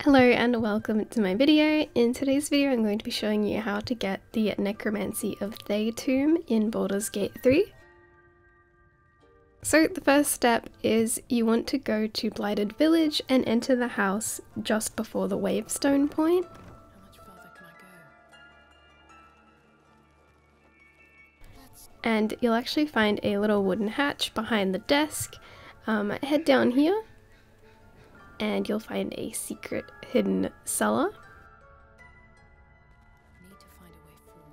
Hello and welcome to my video. In today's video I'm going to be showing you how to get the necromancy of Thay tomb in Baldur's Gate 3. So the first step is you want to go to Blighted Village and enter the house just before the Wavestone point. How much further can I go? And you'll actually find a little wooden hatch behind the desk. Head down here and you'll find a secret hidden cellar. Need to find a way forward.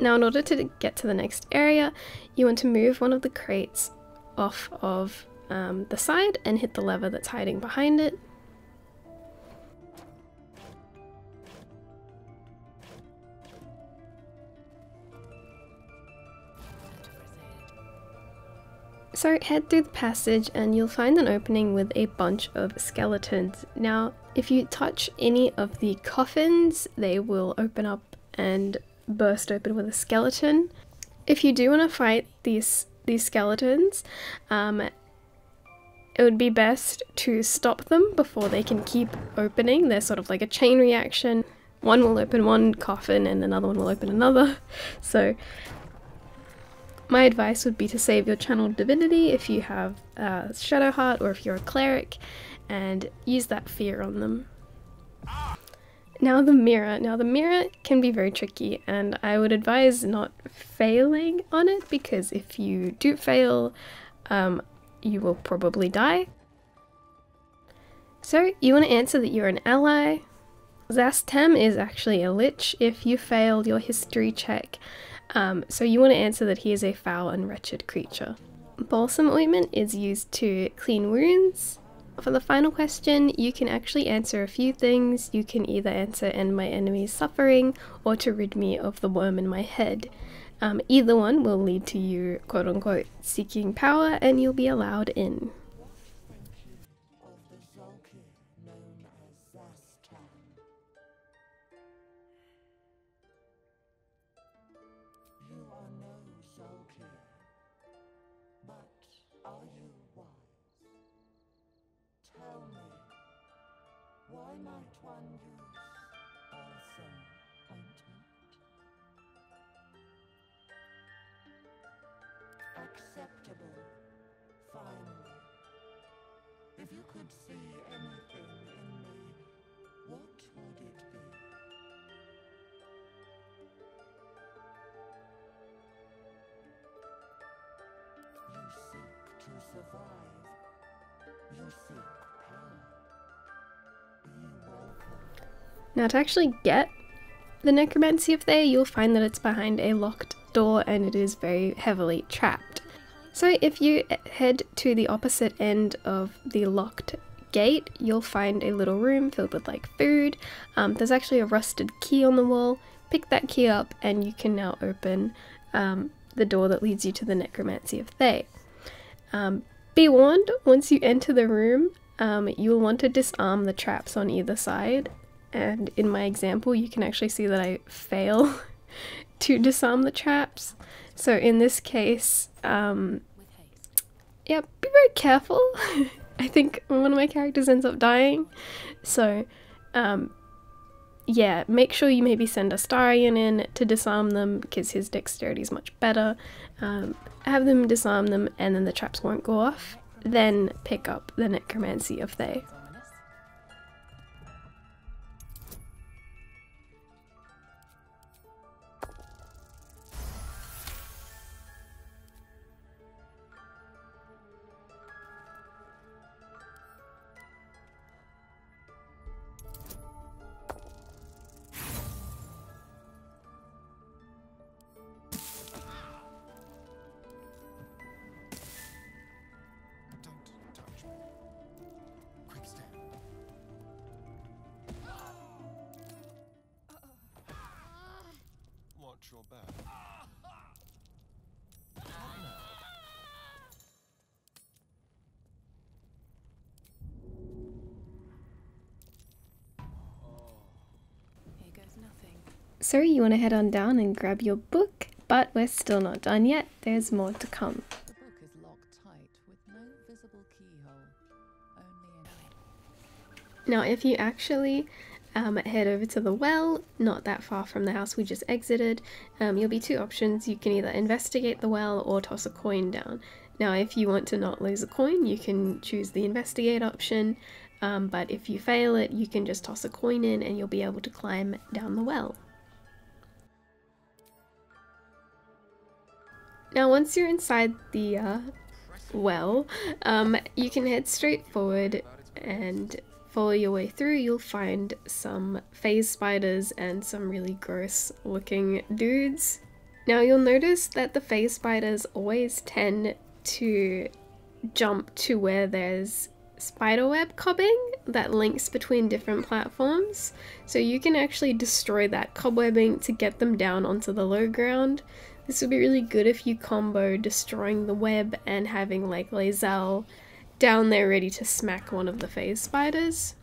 Now in order to get to the next area, you want to move one of the crates off of the side and hit the lever that's hiding behind it. So head through the passage and you'll find an opening with a bunch of skeletons. Now if you touch any of the coffins, they will open up and burst open with a skeleton. If you do want to fight these skeletons, it would be best to stop them before they can keep opening. They're sort of like a chain reaction. One will open one coffin and another one will open another. So my advice would be to save your channeled divinity if you have Shadow Heart or if you're a cleric, and use that fear on them. Now the mirror. Now the mirror can be very tricky, and I would advise not failing on it, because if you do fail, you will probably die. So you want to answer that you're an ally. Zastem is actually a lich if you failed your history check. So you want to answer that he is a foul and wretched creature. Balsam ointment is used to clean wounds. For the final question, you can actually answer a few things. You can either answer end my enemy's suffering or to rid me of the worm in my head. Either one will lead to you quote unquote seeking power and you'll be allowed in. Are you wise? Tell me, why might one use balsam ointment? Acceptable, finally. If you could see anything in me, what would it be? To survive, you seek power. Be welcome. Now to actually get the necromancy of Thay, you'll find that it's behind a locked door and it is very heavily trapped. So if you head to the opposite end of the locked gate, you'll find a little room filled with like food. There's actually a rusted key on the wall. Pick that key up and you can now open the door that leads you to the necromancy of Thay. Be warned, once you enter the room, you will want to disarm the traps on either side, and in my example you can actually see that I fail to disarm the traps. So in this case, yeah, be very careful. I think one of my characters ends up dying, so yeah, make sure you maybe send Astarion in to disarm them because his dexterity is much better. Have them disarm them and then the traps won't go off. Then pick up the necromancy of Thay. Watch your back. Here goes nothing. So you want to head on down and grab your book, but we're still not done yet. There's more to come. The book is locked tight with no visible keyhole. Only Now if you actually head over to the well, not that far from the house we just exited, you'll be two options. You can either investigate the well or toss a coin down. Now if you want to not lose a coin, you can choose the investigate option, but if you fail it, you can just toss a coin in and you'll be able to climb down the well. Now once you're inside the well, you can head straight forward and follow your way through. You'll find some phase spiders and some really gross looking dudes. Now you'll notice that the phase spiders always tend to jump to where there's spiderweb cobbing that links between different platforms, so you can actually destroy that cobwebbing to get them down onto the low ground. This would be really good if you combo destroying the web and having like Lae'zel down there ready to smack one of the phase spiders.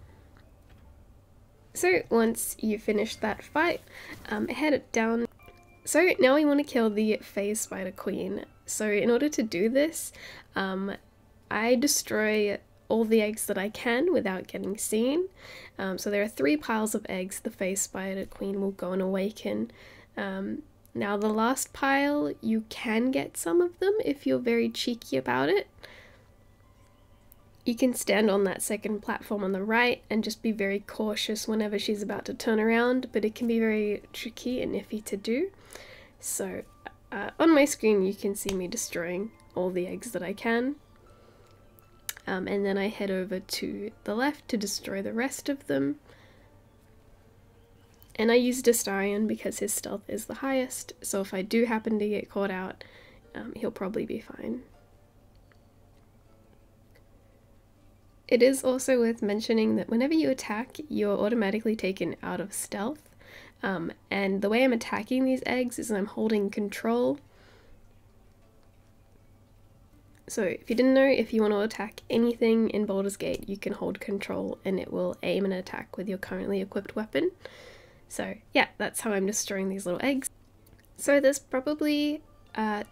So once you finish that fight, head it down. So now we want to kill the phase spider queen. So in order to do this, I destroy all the eggs that I can without getting seen. So there are 3 piles of eggs the phase spider queen will go and awaken. Now the last pile, you can get some of them if you're very cheeky about it. You can stand on that second platform on the right and just be very cautious whenever she's about to turn around, but it can be very tricky and iffy to do. So on my screen you can see me destroying all the eggs that I can. And then I head over to the left to destroy the rest of them. And I use Destarion because his stealth is the highest, so if I do happen to get caught out, he'll probably be fine. It is also worth mentioning that whenever you attack, you're automatically taken out of stealth. And the way I'm attacking these eggs is I'm holding control. So if you didn't know, if you want to attack anything in Baldur's Gate, you can hold control and it will aim an attack with your currently equipped weapon. So yeah, that's how I'm destroying these little eggs. So there's probably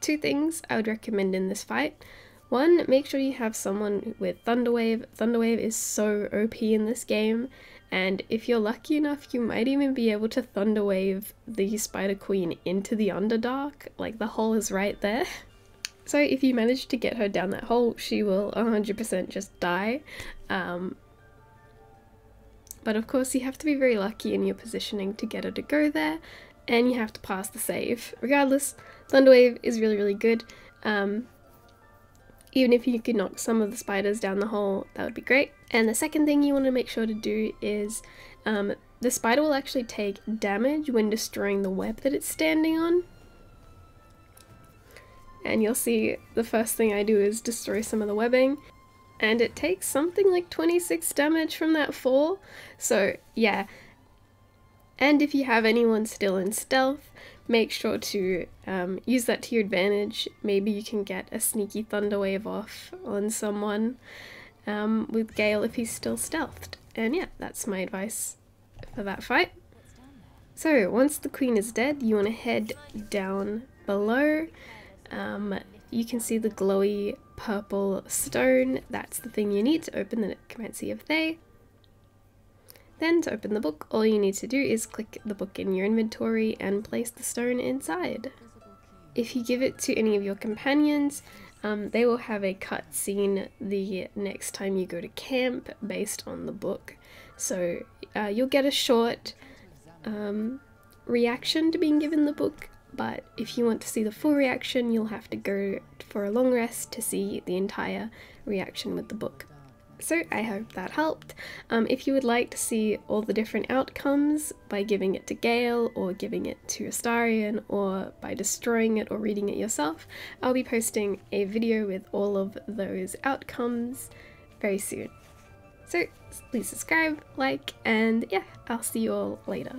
2 things I would recommend in this fight. One, make sure you have someone with Thunderwave. Thunderwave is so OP in this game, and if you're lucky enough, you might even be able to Thunderwave the Spider Queen into the Underdark. Like, the hole is right there. So if you manage to get her down that hole, she will 100% just die. But of course you have to be very lucky in your positioning to get her to go there, and you have to pass the save. Regardless, Thunderwave is really, really good. Even if you could knock some of the spiders down the hole, that would be great. And the second thing you want to make sure to do is the spider will actually take damage when destroying the web that it's standing on. And you'll see the first thing I do is destroy some of the webbing, and it takes something like 26 damage from that fall. So yeah, and if you have anyone still in stealth, make sure to use that to your advantage. Maybe you can get a sneaky Thunderwave off on someone with Gale if he's still stealthed. And yeah, that's my advice for that fight. So once the queen is dead, you want to head down below. You can see the glowy purple stone. That's the thing you need to open the necromancy of thay. Then to open the book, all you need to do is click the book in your inventory and place the stone inside. If you give it to any of your companions, they will have a cutscene the next time you go to camp based on the book. So you'll get a short reaction to being given the book, but if you want to see the full reaction, you'll have to go for a long rest to see the entire reaction with the book. So I hope that helped. If you would like to see all the different outcomes by giving it to Gale or giving it to Astarion or by destroying it or reading it yourself, I'll be posting a video with all of those outcomes very soon. So please subscribe, like, and yeah, I'll see you all later.